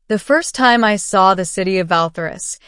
The first time I saw the city of Valtherus,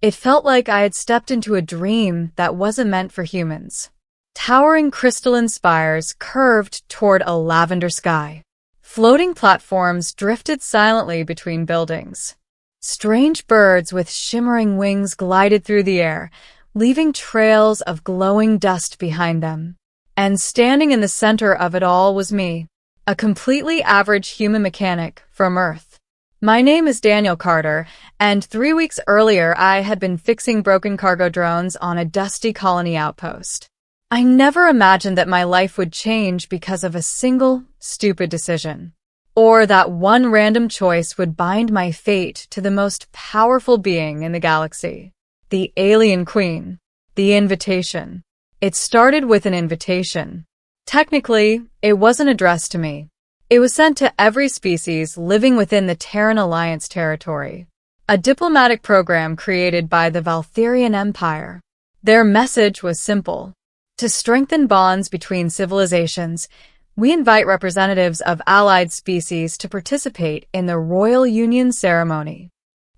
it felt like I had stepped into a dream that wasn't meant for humans. Towering crystalline spires curved toward a lavender sky. Floating platforms drifted silently between buildings. Strange birds with shimmering wings glided through the air, leaving trails of glowing dust behind them. And standing in the center of it all was me, a completely average human mechanic from Earth. My name is Daniel Carter, and 3 weeks earlier I had been fixing broken cargo drones on a dusty colony outpost. I never imagined that my life would change because of a single, stupid decision. Or that one random choice would bind my fate to the most powerful being in the galaxy. The Alien Queen. The invitation. It started with an invitation. Technically, it wasn't addressed to me. It was sent to every species living within the Terran Alliance territory. A diplomatic program created by the Valtherian Empire. Their message was simple. To strengthen bonds between civilizations, we invite representatives of allied species to participate in the Royal Union ceremony.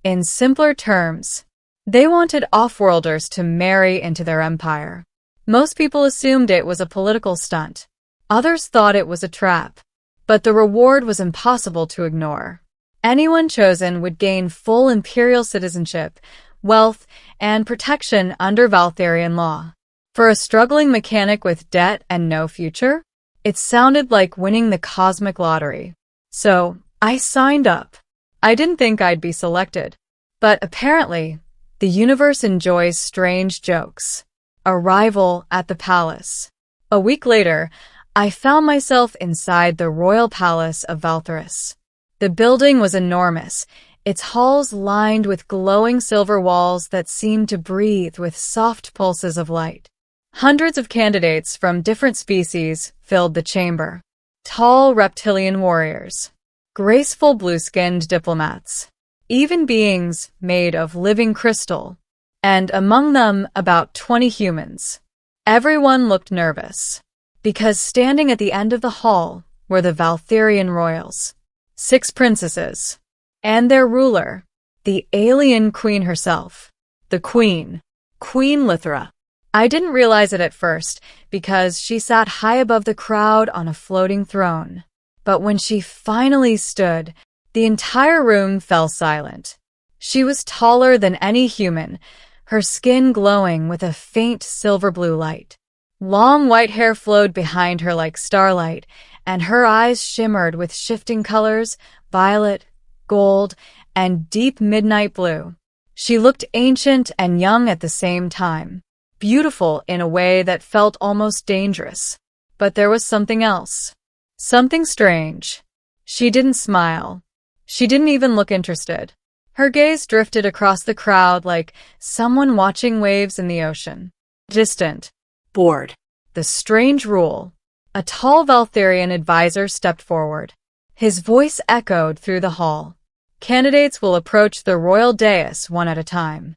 In simpler terms, they wanted off-worlders to marry into their empire. Most people assumed it was a political stunt. Others thought it was a trap. But the reward was impossible to ignore. Anyone chosen would gain full imperial citizenship, wealth, and protection under Valtherian law. For a struggling mechanic with debt and no future, it sounded like winning the cosmic lottery. So, I signed up. I didn't think I'd be selected. But apparently, the universe enjoys strange jokes. Arrival at the palace. A week later, I found myself inside the royal palace of Valtherus. The building was enormous, its halls lined with glowing silver walls that seemed to breathe with soft pulses of light. Hundreds of candidates from different species filled the chamber. Tall reptilian warriors, graceful blue-skinned diplomats, even beings made of living crystal, and among them about 20 humans. Everyone looked nervous, because standing at the end of the hall were the Valtherian royals, 6 princesses, and their ruler, the alien queen herself, the Queen Lythra. I didn't realize it at first, because she sat high above the crowd on a floating throne. But when she finally stood, the entire room fell silent. She was taller than any human, her skin glowing with a faint silver-blue light. Long white hair flowed behind her like starlight, and her eyes shimmered with shifting colors, violet, gold, and deep midnight blue. She looked ancient and young at the same time. Beautiful in a way that felt almost dangerous. But there was something else. Something strange. She didn't smile. She didn't even look interested. Her gaze drifted across the crowd like someone watching waves in the ocean. Distant. Bored. The strange rule. A tall Valtherian advisor stepped forward. His voice echoed through the hall. Candidates will approach the royal dais one at a time.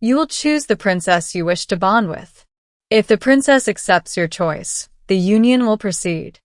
You will choose the princess you wish to bond with. If the princess accepts your choice, the union will proceed.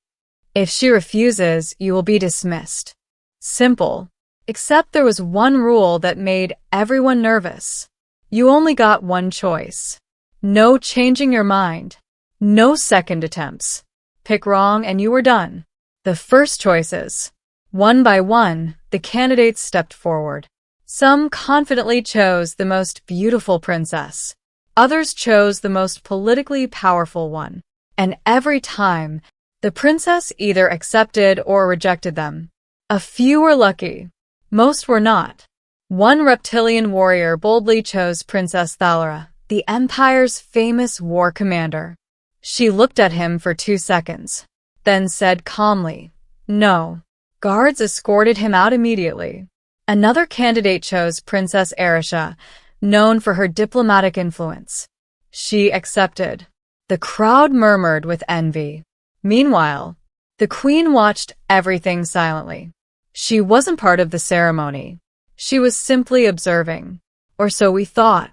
If she refuses, you will be dismissed. Simple. Except there was one rule that made everyone nervous. You only got one choice. No changing your mind. No second attempts. Pick wrong and you were done. The first choices. One by one, the candidates stepped forward. Some confidently chose the most beautiful princess. Others chose the most politically powerful one. And every time, the princess either accepted or rejected them. A few were lucky. Most were not. One reptilian warrior boldly chose Princess Thalara, the Empire's famous war commander. She looked at him for 2 seconds, then said calmly, "No." Guards escorted him out immediately. Another candidate chose Princess Arisha, known for her diplomatic influence. She accepted. The crowd murmured with envy. Meanwhile, the queen watched everything silently. She wasn't part of the ceremony. She was simply observing. Or so we thought.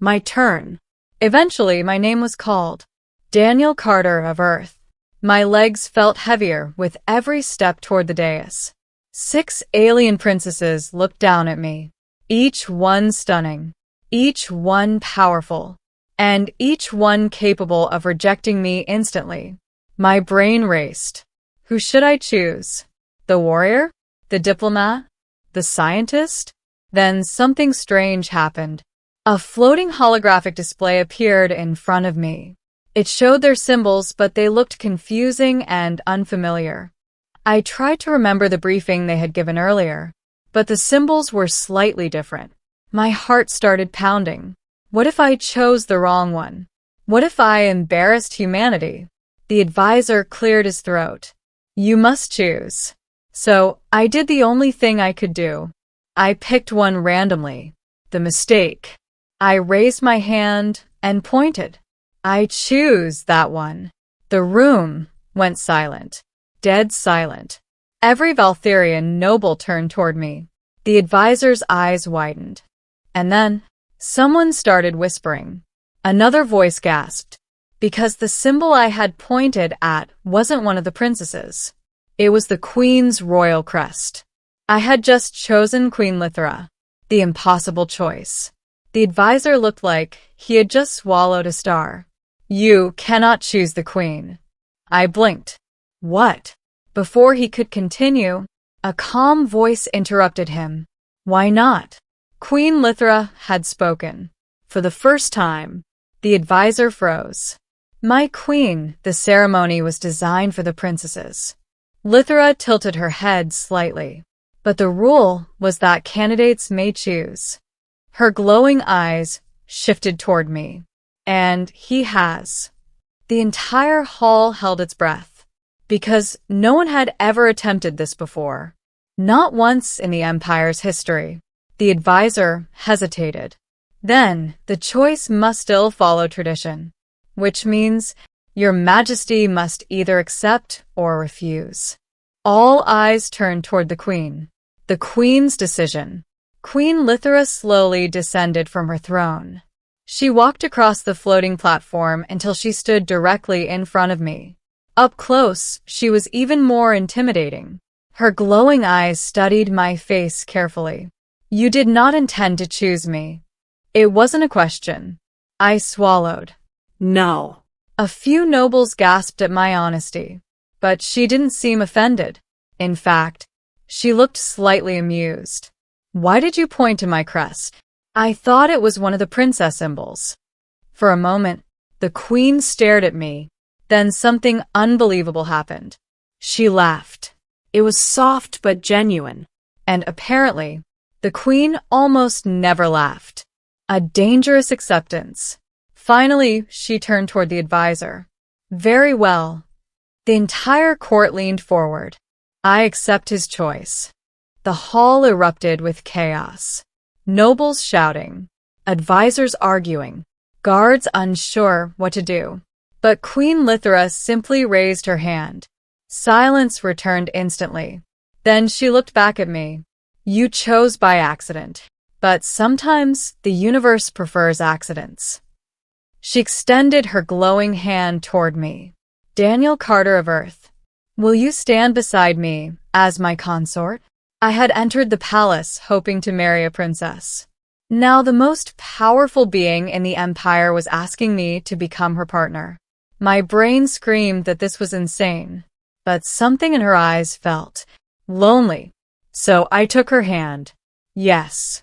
My turn. Eventually, my name was called. Daniel Carter of Earth. My legs felt heavier with every step toward the dais. 6 alien princesses looked down at me, each one stunning, each one powerful, and each one capable of rejecting me instantly. My brain raced. Who should I choose? The warrior? The diplomat? The scientist? Then something strange happened. A floating holographic display appeared in front of me. It showed their symbols, but they looked confusing and unfamiliar. I tried to remember the briefing they had given earlier, but the symbols were slightly different. My heart started pounding. What if I chose the wrong one? What if I embarrassed humanity? The advisor cleared his throat. You must choose. So I did the only thing I could do. I picked one randomly. The mistake. I raised my hand and pointed. I choose that one. The room went silent. Dead silent. Every Valtherian noble turned toward me. The advisor's eyes widened. And then, someone started whispering. Another voice gasped, because the symbol I had pointed at wasn't one of the princesses. It was the Queen's royal crest. I had just chosen Queen Lythra, the impossible choice. The advisor looked like he had just swallowed a star. You cannot choose the Queen. I blinked. What? Before he could continue, a calm voice interrupted him. Why not? Queen Lythra had spoken. For the first time, the advisor froze. My queen, the ceremony was designed for the princesses. Lythra tilted her head slightly, but the rule was that candidates may choose. Her glowing eyes shifted toward me. And he has. The entire hall held its breath, because no one had ever attempted this before. Not once in the Empire's history. The advisor hesitated. Then, the choice must still follow tradition, which means Your Majesty must either accept or refuse. All eyes turned toward the Queen. The Queen's decision. Queen Lythra slowly descended from her throne. She walked across the floating platform until she stood directly in front of me. Up close, she was even more intimidating. Her glowing eyes studied my face carefully. You did not intend to choose me. It wasn't a question. I swallowed. No. A few nobles gasped at my honesty, but she didn't seem offended. In fact, she looked slightly amused. Why did you point to my crest? I thought it was one of the princess symbols. For a moment, the Queen stared at me. Then something unbelievable happened. She laughed. It was soft but genuine. And apparently, the Queen almost never laughed. A dangerous acceptance. Finally, she turned toward the advisor. Very well. The entire court leaned forward. I accept his choice. The hall erupted with chaos. Nobles shouting, advisors arguing, guards unsure what to do. But Queen Lythra simply raised her hand. Silence returned instantly. Then she looked back at me. You chose by accident. But sometimes the universe prefers accidents. She extended her glowing hand toward me. Daniel Carter of Earth, will you stand beside me as my consort? I had entered the palace hoping to marry a princess. Now the most powerful being in the Empire was asking me to become her partner. My brain screamed that this was insane, but something in her eyes felt lonely. So I took her hand. Yes.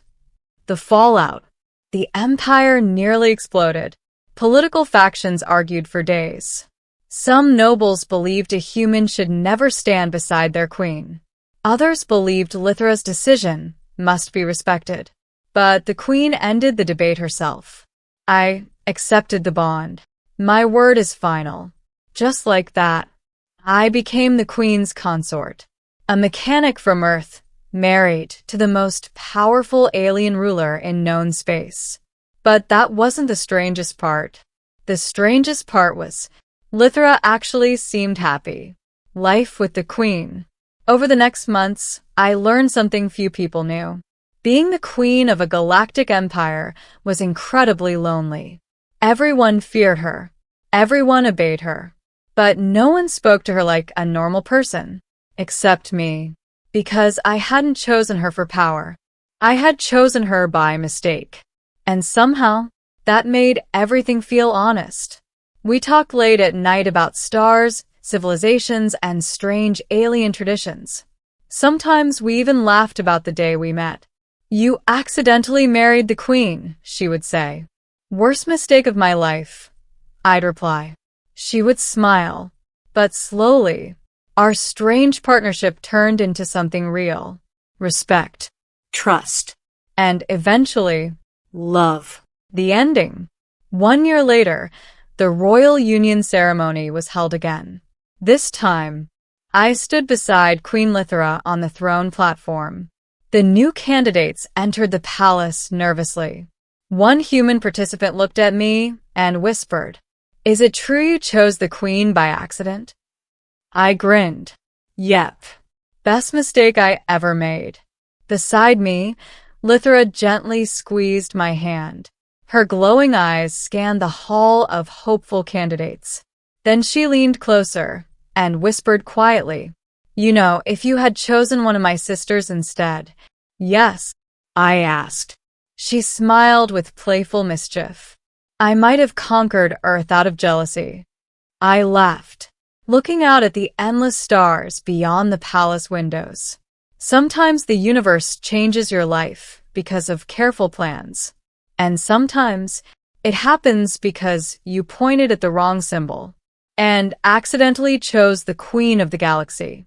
The fallout. The Empire nearly exploded. Political factions argued for days. Some nobles believed a human should never stand beside their queen. Others believed Lythra's decision must be respected. But the Queen ended the debate herself. I accepted the bond. My word is final. Just like that, I became the Queen's consort. A mechanic from Earth, married to the most powerful alien ruler in known space. But that wasn't the strangest part. The strangest part was Lythra actually seemed happy. Life with the Queen. Over the next months, I learned something few people knew. Being the queen of a galactic empire was incredibly lonely. Everyone feared her. Everyone obeyed her. But no one spoke to her like a normal person. Except me. because I hadn't chosen her for power. I had chosen her by mistake. And somehow, that made everything feel honest. We talked late at night about stars, civilizations, and strange alien traditions. Sometimes we even laughed about the day we met. "You accidentally married the queen," she would say. "Worst mistake of my life," I'd reply. She would smile. But slowly, our strange partnership turned into something real. Respect, trust, and eventually, love. The ending. 1 year later, the royal union ceremony was held again. This time, I stood beside Queen Lithra on the throne platform. The new candidates entered the palace nervously. One human participant looked at me and whispered, "Is it true you chose the queen by accident?" I grinned. Yep. Best mistake I ever made. Beside me, Lithra gently squeezed my hand. Her glowing eyes scanned the hall of hopeful candidates. Then she leaned closer and whispered quietly, "You know, if you had chosen one of my sisters instead." "Yes?" I asked. She smiled with playful mischief. "I might have conquered Earth out of jealousy." I laughed, looking out at the endless stars beyond the palace windows. Sometimes the universe changes your life because of careful plans. And sometimes it happens because you pointed at the wrong symbol and accidentally chose the queen of the galaxy.